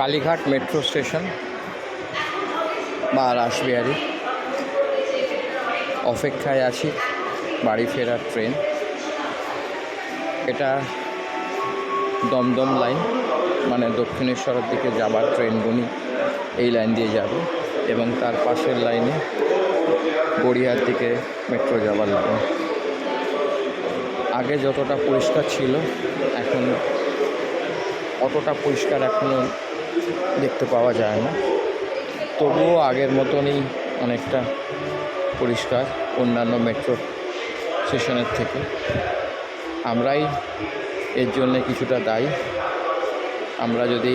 Kalighat metro station বা রাসবিহারী অপেক্ষায় আছি বাড়ি ফেরার ট্রেন। এটা দমদম লাইন, মানে দক্ষিণেশ্বরের দিকে যাবার ট্রেনগুলি এই লাইন দিয়ে যাবে এবং তার পাশের লাইনে গড়িয়ার দিকে মেট্রো যাবার লাইন। আগে যতটা পরিষ্কার ছিল এখন অতটা পরিষ্কার এখনও দেখতে পাওয়া যায় না, তবুও আগের মতনই অনেকটা পরিষ্কার অন্যান্য মেট্রো স্টেশনের থেকে। আমরাই এর জন্যে কিছুটা দায়ী। আমরা যদি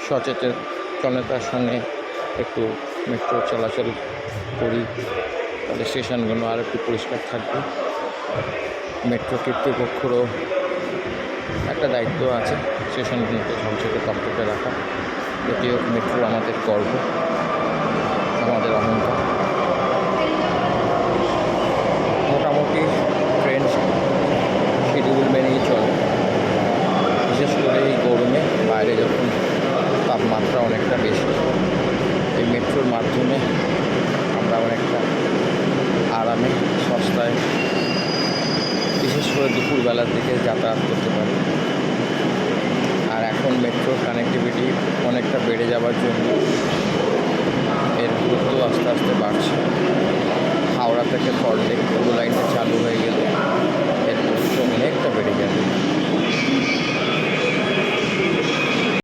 সচেতনতার সঙ্গে একটু মেট্রো চলাচল করি তাহলে স্টেশনগুলো আর একটু পরিষ্কার থাকবে। মেট্রো কর্তৃপক্ষেরও একটা দায়িত্ব আছে স্টেশনগুলোকে ঝকঝকে তকতকে রাখা। যদিও মেট্রো আমাদের গর্ব, আমাদের অহংকার। মোটামুটি ট্রেন শিডিউল মেনেই চলে, বিশেষ করে এই গরমে বাইরে যখন তাপমাত্রা অনেকটা বেশি। এই মেট্রোর মাধ্যমে আমরা অনেকটা আরামে সস্তায় বিশেষ করে দুপুরবেলার দিকে যাতায়াত করতে পারি। আর এখন মেট্রোর কানেক্টিভিটি অনেকটা বেড়ে যাওয়ার জন্য এর গুরুত্ব আস্তে আস্তে বাড়ছে। হাওড়া থেকে সল্টলেক পুরো লাইনটা চালু হয়ে